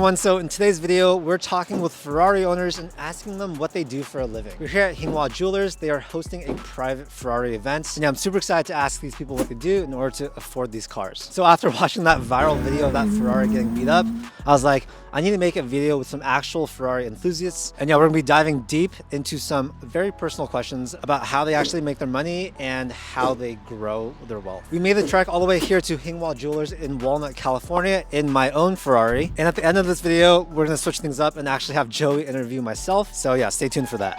everyone, so in today's video, we're talking with Ferrari owners and asking them what they do for a living. We're here at Hinghwa Jewelers. They are hosting a private Ferrari event. And I'm super excited to ask these people what they do in order to afford these cars. So after watching that viral video of that Ferrari getting beat up, I was like, I need to make a video with some actual Ferrari enthusiasts. And yeah, we're gonna be diving deep into some very personal questions about how they actually make their money and how they grow their wealth. We made the trek all the way here to Hinghwa Jewelers in Walnut, California in my own Ferrari. And at the end of this video, we're gonna switch things up and actually have Joey interview myself. So yeah, stay tuned for that.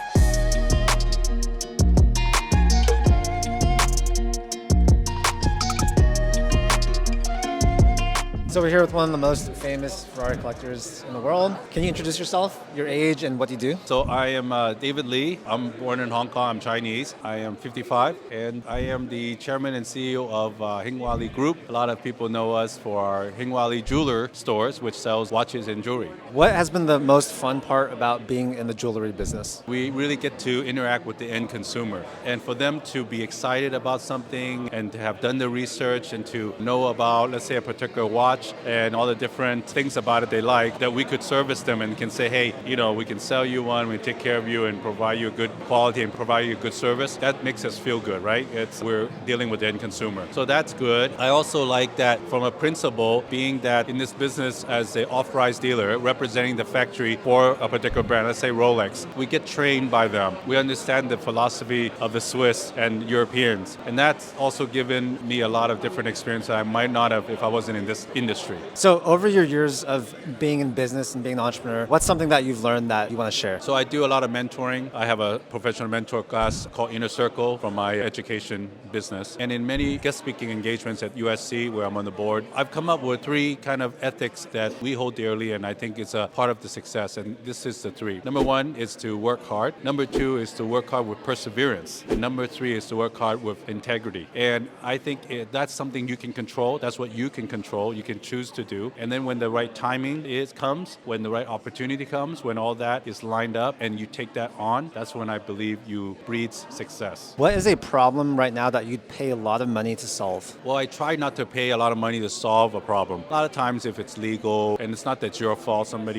So we're here with one of the most famous Ferrari collectors in the world. Can you introduce yourself, your age, and what you do? So I am David Lee. I'm born in Hong Kong. I'm Chinese. I am 55, and I am the chairman and CEO of Hinghwa Lee Group. A lot of people know us for our Hinghwa Lee Jeweler stores, which sells watches and jewelry. What has been the most fun part about being in the jewelry business? We really get to interact with the end consumer, and for them to be excited about something and to have done the research and to know about, let's say, a particular watch and all the different things about it they like, that we could service them and can say, hey, you know, we can sell you one, we take care of you and provide you a good quality and provide you a good service. That makes us feel good, right? We're dealing with the end consumer. So that's good. I also like that from a principle, being that in this business as an authorized dealer representing the factory for a particular brand, let's say Rolex, we get trained by them. We understand the philosophy of the Swiss and Europeans. And that's also given me a lot of different experience that I might not have if I wasn't in this industry. So over your years of being in business and being an entrepreneur, what's something that you've learned that you want to share? So I do a lot of mentoring. I have a professional mentor class called Inner Circle from my education business. And in many guest speaking engagements at USC, where I'm on the board, I've come up with three kind of ethics that we hold dearly, and I think it's a part of the success. And this is the three. Number one is to work hard. Number two is to work hard with perseverance. And number three is to work hard with integrity. And I think that's something you can control. That's what you can control. You can choose to do. And then when the right timing comes, when the right opportunity comes, when all that is lined up and you take that on, that's when I believe you breed success. What is a problem right now that you'd pay a lot of money to solve? Well, I try not to pay a lot of money to solve a problem. A lot of times if it's legal, and it's not that it's your fault, somebody,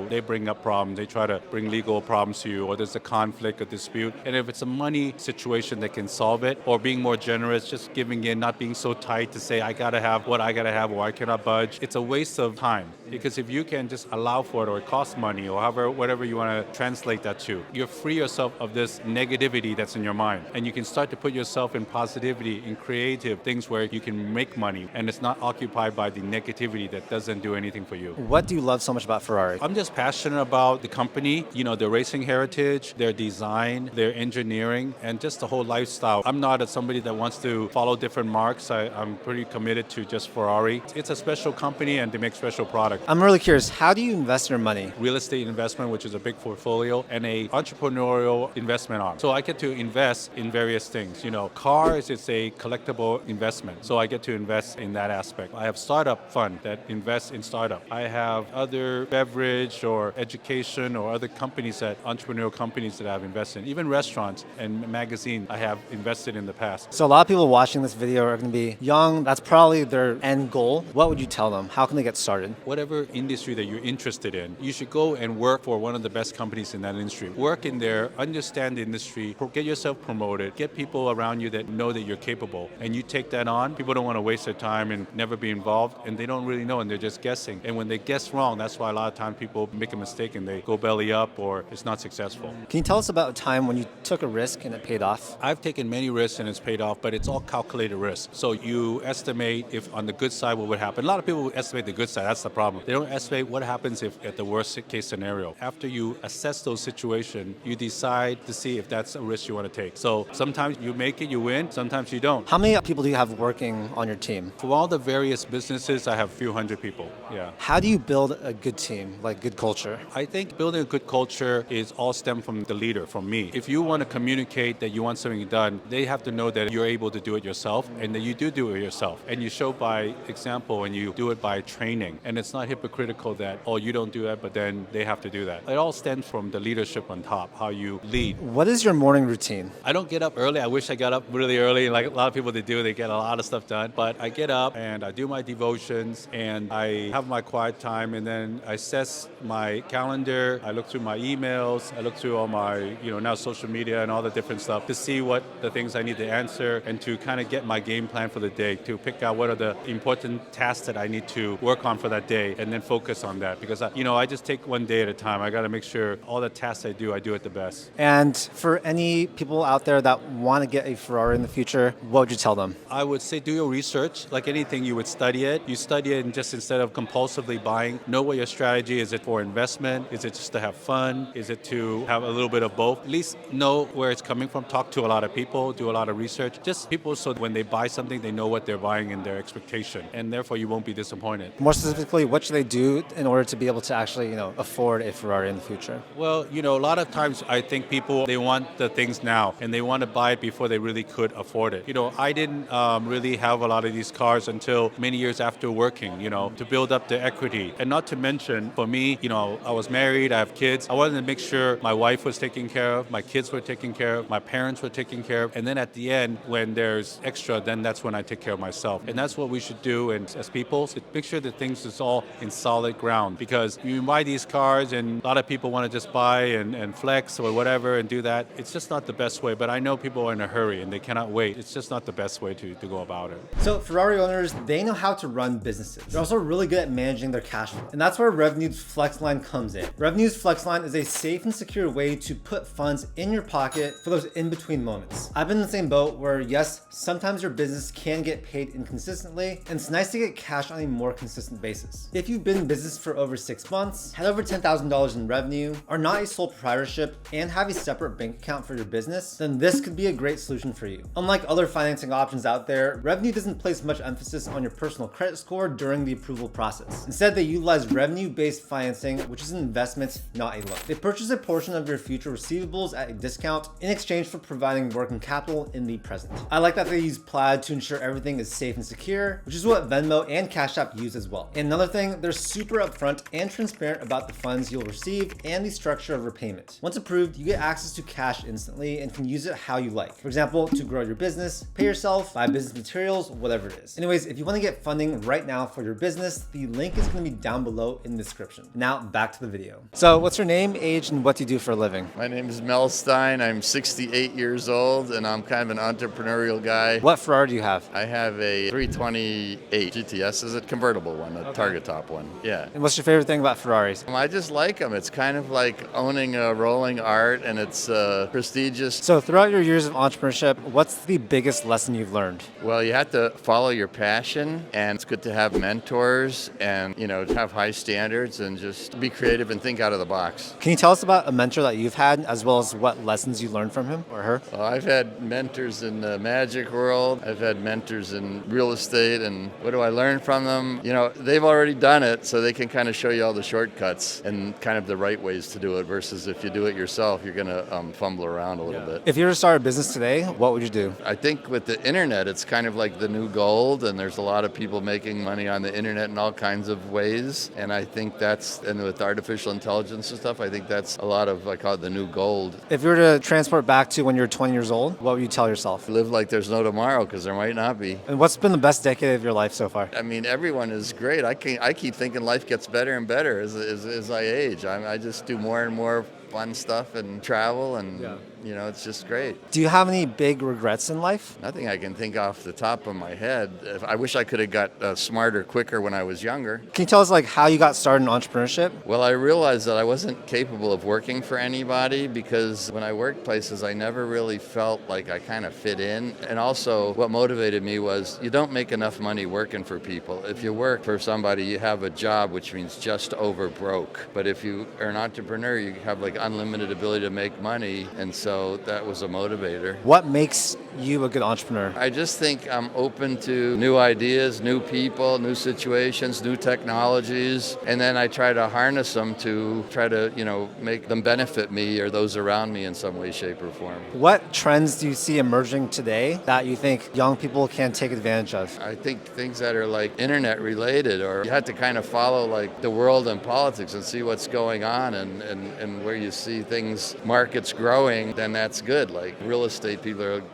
they bring up problems, they try to bring legal problems to you, or there's a conflict, a dispute. And if it's a money situation that can solve it, or being more generous, just giving in, not being so tight to say, I gotta have what I gotta have, or I cannot budge. It's a waste of time, because if you can just allow for it, or it costs money, or whatever you want to translate that to, you free yourself of this negativity that's in your mind, and you can start to put yourself in positivity, in creative things where you can make money, and it's not occupied by the negativity that doesn't do anything for you. What do you love so much about Ferrari? I'm just passionate about the company, their racing heritage, their design, their engineering, and just the whole lifestyle. I'm not somebody that wants to follow different marks. I'm pretty committed to just Ferrari. It's a special company and they make special product. I'm really curious, how do you invest your money? Real estate investment, which is a big portfolio, and a entrepreneurial investment arm. So I get to invest in various things. Cars is a collectible investment. So I get to invest in that aspect. I have startup fund that invests in startup. I have other beverage or education or other companies entrepreneurial companies that I've invested in. Even restaurants and magazines I have invested in the past. So a lot of people watching this video are going to be young. That's probably their end goal. What would you tell them? How can they get started? Whatever industry that you're interested in, you should go and work for one of the best companies in that industry. Work in there, understand the industry, get yourself promoted, get people around you that know that you're capable, and you take that on. People don't want to waste their time and never be involved, and they don't really know, and they're just guessing. And when they guess wrong, that's why a lot of times people make a mistake and they go belly up or it's not successful. Can you tell us about a time when you took a risk and it paid off? I've taken many risks and it's paid off, but it's all calculated risk. So you estimate if on the good side what would happen. A lot of people estimate the good side, that's the problem. They don't estimate what happens if at the worst case scenario. After you assess those situations, you decide to see if that's a risk you want to take. So sometimes you make it, you win, sometimes you don't. How many people do you have working on your team? For all the various businesses, I have a few hundred people, yeah. How do you build a good team, like good culture? I think building a good culture is all stem from the leader, from me. If you want to communicate that you want something done, they have to know that you're able to do it yourself and that you do it yourself. And you show by example and you you do it by training. And it's not hypocritical that, oh, you don't do that, but then they have to do that. It all stems from the leadership on top, how you lead. What is your morning routine? I don't get up early. I wish I got up really early, like a lot of people they do. They get a lot of stuff done. But I get up and I do my devotions and I have my quiet time, and then I assess my calendar. I look through my emails. I look through all my, now social media and all the different stuff to see what the things I need to answer and to kind of get my game plan for the day, to pick out what are the important tasks that I need to work on for that day and then focus on that. Because, I just take one day at a time. I got to make sure all the tasks I do it the best. And for any people out there that want to get a Ferrari in the future, what would you tell them? I would say do your research. Like anything, you would study it. You study it and just instead of compulsively buying, know what your strategy is. Is it for investment? Is it just to have fun? Is it to have a little bit of both? At least know where it's coming from. Talk to a lot of people. Do a lot of research. Just people so when they buy something, they know what they're buying and their expectation. And therefore, you won't be disappointed. More specifically, what should they do in order to be able to actually, afford a Ferrari in the future? Well, a lot of times I think people, they want the things now and they want to buy it before they really could afford it. I didn't really have a lot of these cars until many years after working, to build up the equity. And not to mention, for me, I was married, I have kids. I wanted to make sure my wife was taken care of, my kids were taken care of, my parents were taken care of. And then at the end, when there's extra, then that's when I take care of myself. And that's what we should do as people, to make sure that things is all in solid ground. Because you buy these cars and a lot of people want to just buy and flex or whatever and do that. It's just not the best way. But I know people are in a hurry and they cannot wait. It's just not the best way to go about it. So Ferrari owners, they know how to run businesses. They're also really good at managing their cash flow. And that's where Revenue's FlexLine comes in. Revenue's FlexLine is a safe and secure way to put funds in your pocket for those in-between moments. I've been in the same boat where, yes, sometimes your business can get paid inconsistently, and it's nice to get cash on a more consistent basis. If you've been in business for over 6 months, had over $10,000 in revenue, are not a sole proprietorship, and have a separate bank account for your business, then this could be a great solution for you. Unlike other financing options out there, Revenue doesn't place much emphasis on your personal credit score during the approval process. Instead, they utilize revenue-based financing, which is an investment, not a loan. They purchase a portion of your future receivables at a discount in exchange for providing working capital in the present. I like that they use Plaid to ensure everything is safe and secure, which is what Venmo and Cash App use as well. And another thing, they're super upfront and transparent about the funds you'll receive and the structure of repayment. Once approved, you get access to cash instantly and can use it how you like. For example, to grow your business, pay yourself, buy business materials, whatever it is. Anyways, if you want to get funding right now for your business, the link is going to be down below in the description. Now back to the video. So what's your name, age, and what do you do for a living? My name is Mel Stein. I'm 68 years old and I'm kind of an entrepreneurial guy. What Ferrari do you have? I have a 328 GTS, is a convertible one, a target top one. Yeah. And what's your favorite thing about Ferraris? I just like them. It's kind of like owning a rolling art and it's prestigious. So throughout your years of entrepreneurship, what's the biggest lesson you've learned? Well, you have to follow your passion, and it's good to have mentors and, have high standards and just be creative and think out of the box. Can you tell us about a mentor that you've had, as well as what lessons you learned from him or her? Well, I've had mentors in the magic world. I've had mentors in real estate, and what do I learn from them? They've already done it, so they can kind of show you all the shortcuts and kind of the right ways to do it, versus if you do it yourself, you're going to fumble around a little bit. If you were to start a business today, what would you do? I think with the internet, it's kind of like the new gold, and there's a lot of people making money on the internet in all kinds of ways. And I think and with artificial intelligence and stuff, I think that's a lot of, I call it the new gold. If you were to transport back to when you were 20 years old, what would you tell yourself? Live like there's no tomorrow, because there might not be. And what's been the best decade of your life so far? I mean, everyone is great. I keep thinking life gets better and better as I age. I just do more and more fun stuff and travel, and it's just great. Do you have any big regrets in life? Nothing I can think off the top of my head. I wish I could have got smarter quicker when I was younger. Can you tell us how you got started in entrepreneurship? Well, I realized that I wasn't capable of working for anybody, because when I worked places, I never really felt like I kind of fit in. And also what motivated me was you don't make enough money working for people. If you work for somebody, you have a job, which means just over broke. But if you are an entrepreneur, you have unlimited ability to make money, and so that was a motivator. What makes you a good entrepreneur? I just think I'm open to new ideas, new people, new situations, new technologies, and then I try to harness them to try to, make them benefit me or those around me in some way, shape, or form. What trends do you see emerging today that you think young people can take advantage of? I think things that are like internet related, or you have to kind of follow like the world and politics and see what's going on and where you see things, markets growing, then that's good. Like real estate,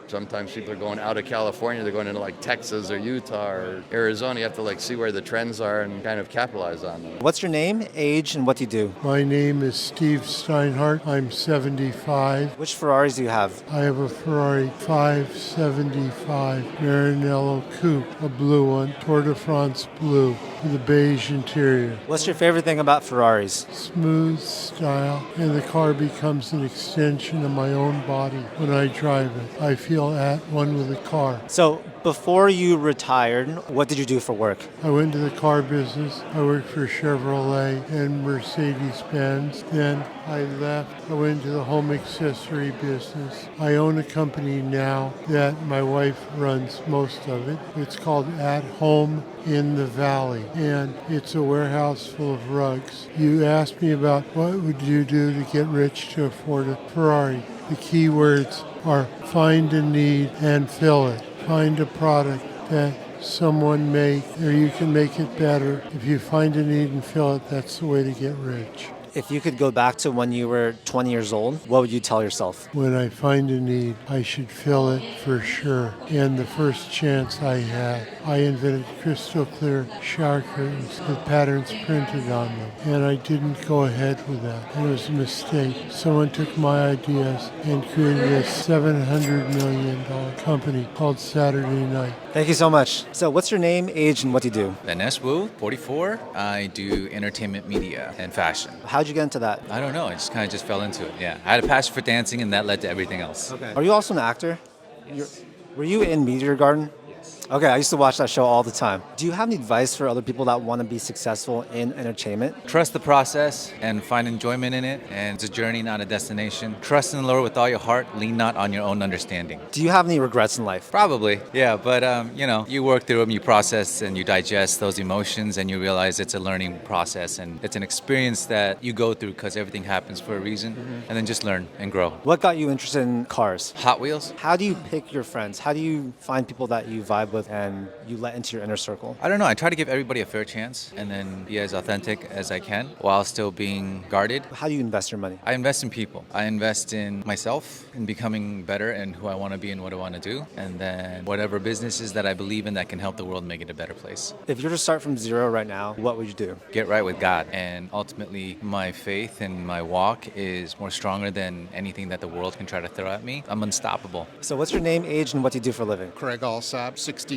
sometimes people are going out of California, they're going into like Texas or Utah or Arizona. You have to like see where the trends are and kind of capitalize on them. What's your name, age, and what do you do? My name is Steve Steinhardt. I'm 75. Which Ferraris do you have? I have a Ferrari 575 Maranello Coupe, a blue one, Tour de France blue, with a beige interior. What's your favorite thing about Ferraris? Smooth style, and the car becomes an extension of my own body when I drive it. I feel at one with the car. So, before you retired, what did you do for work? I went to the car business. I worked for Chevrolet and Mercedes-Benz. Then I left. I went to the home accessory business. I own a company now that my wife runs most of it. It's called At Home in the Valley, and it's a warehouse full of rugs. You asked me about what would you do to get rich to afford a Ferrari. The key words are find a need and fill it. Find a product that someone make, or you can make it better. If you find a need and fill it, that's the way to get rich. If you could go back to when you were 20 years old, what would you tell yourself? When I find a need, I should fill it for sure. And the first chance I had, I invented crystal clear shower curtains with patterns printed on them. And I didn't go ahead with that. It was a mistake. Someone took my ideas and created a $700 million company called Saturday Night. Thank you so much. So what's your name, age, and what do you do? Vanness, 44. I do entertainment media and fashion. How'd you get into that? I don't know. I just kind of fell into it. Yeah. I had a passion for dancing, and that led to everything else. Okay. Are you also an actor? Were you in Meteor Garden? Okay, I used to watch that show all the time. Do you have any advice for other people that want to be successful in entertainment? Trust the process and find enjoyment in it. And it's a journey, not a destination. Trust in the Lord with all your heart. Lean not on your own understanding. Do you have any regrets in life? Probably, yeah. But, you work through them, you process and you digest those emotions, and you realize it's a learning process. And it's an experience that you go through because everything happens for a reason. And then just learn and grow. What got you interested in cars? Hot Wheels? How do you pick your friends? How do you find people that you vibe with and you let into your inner circle? I don't know. I try to give everybody a fair chance and then be as authentic as I can while still being guarded. How do you invest your money? I invest in people. I invest in myself, in becoming better and who I want to be and what I want to do. And then whatever businesses that I believe in that can help the world make it a better place. If you were to start from zero right now, what would you do? Get right with God. And ultimately, my faith and my walk is more stronger than anything that the world can try to throw at me. I'm unstoppable. So what's your name, age, and what do you do for a living? Craig Alsop, 63.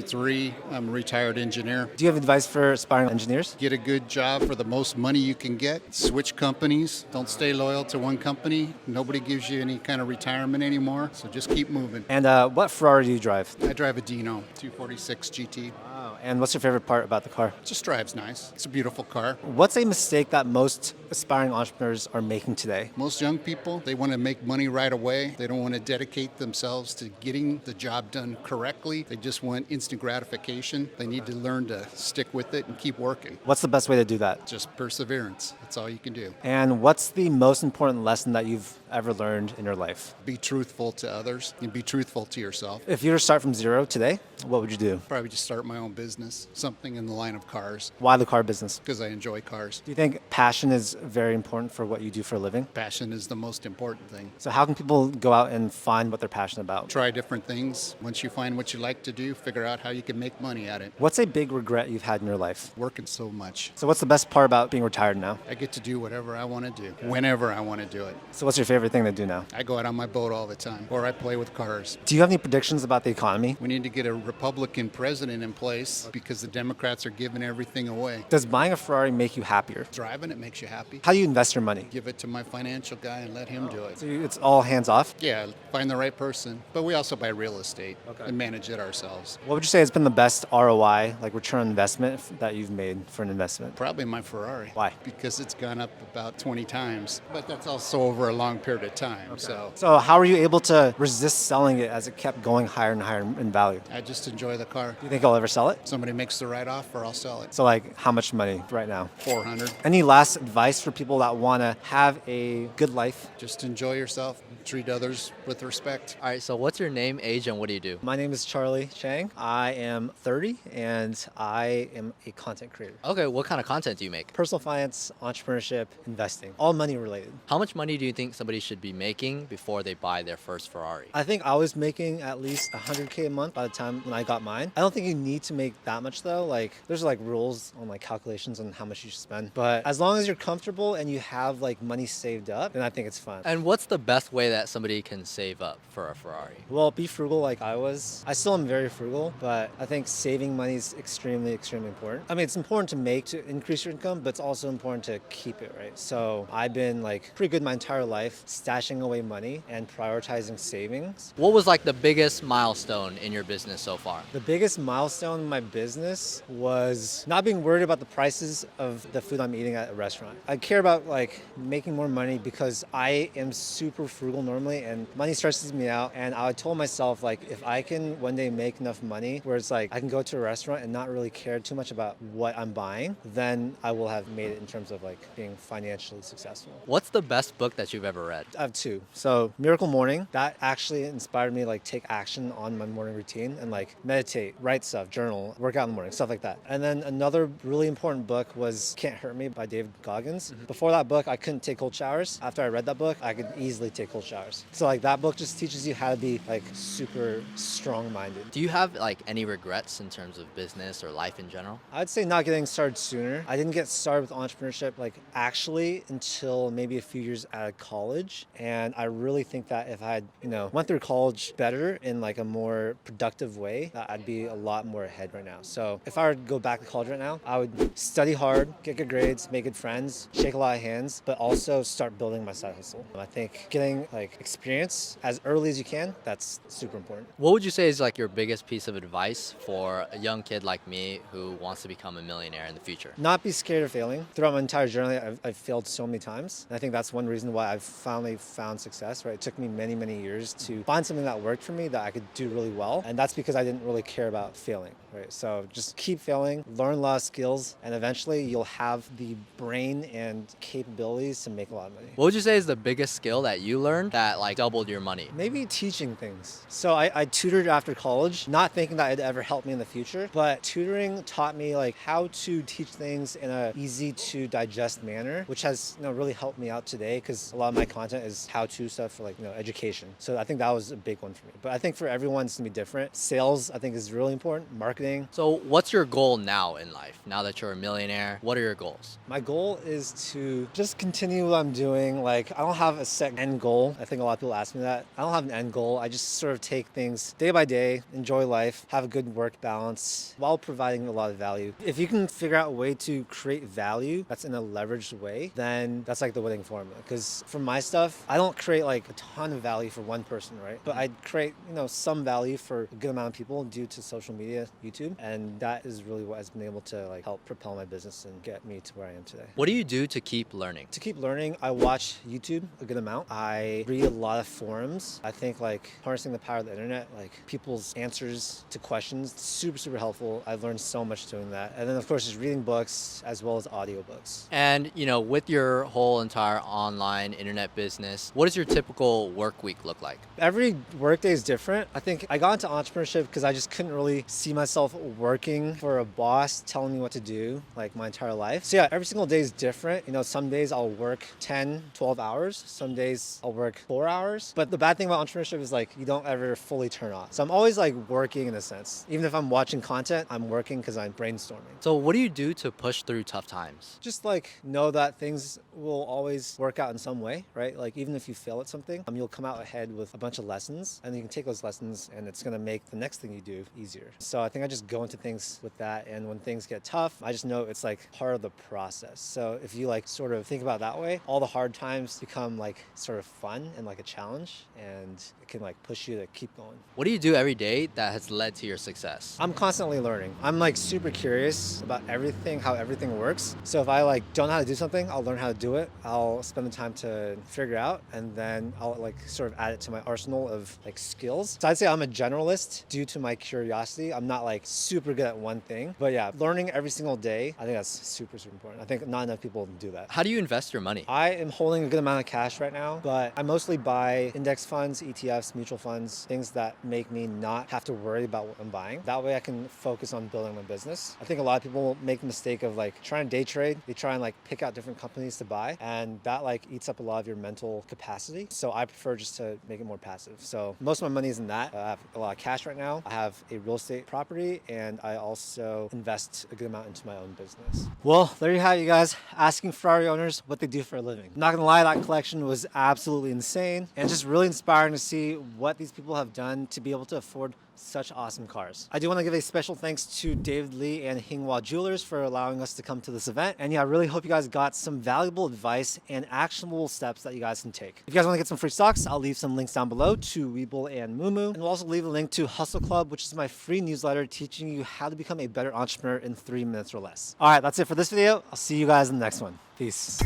I'm a retired engineer. Do you have advice for aspiring engineers? Get a good job for the most money you can get. Switch companies. Don't stay loyal to one company. Nobody gives you any kind of retirement anymore, so just keep moving. And what Ferrari do you drive? I drive a Dino 246 GT. Wow. And what's your favorite part about the car? It just drives nice. It's a beautiful car. What's a mistake that most aspiring entrepreneurs are making today? Most young people, they want to make money right away. They don't want to dedicate themselves to getting the job done correctly. They just want instant gratification. They need to learn to stick with it and keep working. What's the best way to do that? Just perseverance. That's all you can do. And what's the most important lesson that you've ever learned in your life? Be truthful to others and be truthful to yourself. If you were to start from zero today, what would you do? Probably just start my own business, something in the line of cars, Why the car business? because I enjoy cars. Do you think passion is very important for what you do for a living? Passion is the most important thing. So how can people go out and find what they're passionate about? Try different things. Once you find what you like to do, figure out how you can make money at it. What's a big regret you've had in your life? Working so much. So what's the best part about being retired now? I get to do whatever I want to do, whenever I want to do it. So what's your favorite thing to do now? I go out on my boat all the time, or I play with cars. Do you have any predictions about the economy? We need to get a Republican president in place because the Democrats are giving everything away. Does buying a Ferrari make you happier? Driving it makes you happy. How do you invest your money? Give it to my financial guy and let him do it. So it's all hands off? Yeah, find the right person. But we also buy real estate and manage it ourselves. What would you say has been the best ROI, like return on investment, that you've made for an investment? Probably my Ferrari. Why? Because it's gone up about 20 times. But that's also over a long period of time. So how were you able to resist selling it as it kept going higher and higher in value? I just enjoy the car. Do you think you'll ever sell it? Somebody makes the right offer, I'll sell it. So like how much money right now? 400. Any last advice for people that want to have a good life? Just enjoy yourself. Treat others with respect. All right, so what's your name, age, and what do you do? My name is Charlie Chang. I am 30 and I am a content creator. Okay, what kind of content do you make? Personal finance, entrepreneurship, investing, all money related. How much money do you think somebody should be making before they buy their first Ferrari? I think I was making at least 100K a month by the time when I got mine. I don't think you need to make that much though. Like there's like rules on like calculations on how much you should spend. But as long as you're comfortable and you have like money saved up, then I think it's fun. And what's the best way that somebody can save up for a Ferrari? Well, be frugal like I was. I still am very frugal, but I think saving money is extremely, extremely important. I mean, it's important to make to increase your income, but it's also important to keep it, right? So I've been like pretty good my entire life stashing away money and prioritizing savings. What was like the biggest milestone in your business so far? The biggest milestone in my business was not being worried about the prices of the food I'm eating at a restaurant. I care about like making more money because I am super frugal normally and money stresses me out. And I told myself like if I can one day make enough money where it's like I can go to a restaurant and not really care too much about what I'm buying, then I will have made it in terms of like being financially successful. What's the best book that you've ever read? I have two. So Miracle Morning, that actually inspired me to like take action on my morning routine and like meditate, write stuff, journal, work out in the morning, stuff like that. And then another really important book was Can't Hurt Me by David Goggins. Before that book, I couldn't take cold showers. After I read that book, I could easily take cold showers. So like that book just teaches you how to be like super strong-minded. Do you have like any regrets in terms of business or life in general? I'd say not getting started sooner. I didn't get started with entrepreneurship like actually until maybe a few years out of college. And I really think that if I had, went through college better in like a more productive way, that I'd be a lot more ahead right now. So if I were to go back to college right now, I would study hard, get good grades, make good friends, shake a lot of hands, but also start building my side hustle. I think getting like experience as early as you can, that's super important. What would you say is like your biggest piece of advice for a young kid like me who wants to become a millionaire in the future? Not be scared of failing. Throughout my entire journey, I've failed so many times. And I think that's one reason why I've finally found success, right? It took me many, many years to find something that worked for me that I could do really well. And that's because I didn't really care about failing, right? So just keep failing, learn a lot of skills, and eventually you'll have the brain and capabilities to make a lot of money. What would you say is the biggest skill that you learned that like doubled your money? Maybe teaching things. So I tutored after college, not thinking that it'd ever help me in the future, but tutoring taught me like how to teach things in a easy to digest manner, which has really helped me out today because a lot of my content is how-to stuff for like education. So I think that was a big one for me. But I think for everyone it's gonna be different. Sales I think is really important. Marketing. So what's your goal now in life? Now that you're a millionaire, what are your goals? My goal is to just continue what I'm doing. Like I don't have a set end goal. I think a lot of people ask me that. I don't have an end goal. I just sort of take things day by day, enjoy life, have a good work balance while providing a lot of value. If you can figure out a way to create value that's in a leveraged way, then that's like the winning formula. Because for my stuff, I don't create like a ton of value for one person, right? But I create, some value for a good amount of people due to social media, YouTube. And that is really what has been able to like help propel my business and get me to where I am today. What do you do to keep learning? To keep learning, I watch YouTube a good amount. I read a lot of forums. I think like harnessing the power of the internet, like people's answers to questions, super, super helpful. I've learned so much doing that. And then of course just reading books as well as audiobooks. And with your whole entire online internet business, what does your typical work week look like? Every workday is different. I think I got into entrepreneurship because I just couldn't really see myself working for a boss telling me what to do like my entire life. So yeah, every single day is different. Some days I'll work 10, 12 hours. Some days I'll work 4 hours. But the bad thing about entrepreneurship is like you don't ever fully turn off. So I'm always like working in a sense. Even if I'm watching content, I'm working because I'm brainstorming. So what do you do to push through tough times? Just like know that things will always work out in some way, right? Like even if you fail at something, you'll come out ahead with a bunch of lessons and you can take those lessons and it's going to make the next thing you do easier. So I think I just go into things with that. And when things get tough, I just know it's like part of the process. So if you like sort of think about it that way, all the hard times become like sort of fun and like a challenge and it can like push you to keep going. What do you do every day that has led to your success? I'm constantly learning. I'm like super curious about everything, how everything works. So if I like don't know how to do something, I'll learn how to do it. I'll spend the time to figure out, and then I'll like sort of add it to my arsenal of like skills. So I'd say I'm a generalist due to my curiosity. I'm not like super good at one thing, but yeah, learning every single day, I think that's super, super important. I think not enough people do that. How do you invest your money? I am holding a good amount of cash right now, but I mostly buy index funds, ETFs, mutual funds, things that make me not have to worry about what I'm buying. That way I can focus on building my business. I think a lot of people make the mistake of like trying to day trade. They try and like pick out different companies to buy, and that like eats up a lot of your mental capacity. So I prefer just to make it more passive. So most of my money is in that. I have a lot of cash right now. I have a real estate property, and I also invest a good amount into my own business. Well, there you have it, you guys. Asking Ferrari owners what they do for a living. I'm not gonna lie, that collection was absolutely insane and just really inspiring to see what these people have done to be able to afford such awesome cars. I do want to give a special thanks to David Lee and Hinghwa Jewelers for allowing us to come to this event. And yeah, I really hope you guys got some valuable advice and actionable steps that you guys can take. If you guys want to get some free stocks, I'll leave some links down below to WeBull and Mumu. And we'll also leave a link to Hustle Club, which is my free newsletter teaching you how to become a better entrepreneur in 3 minutes or less. All right, that's it for this video. I'll see you guys in the next one. Peace.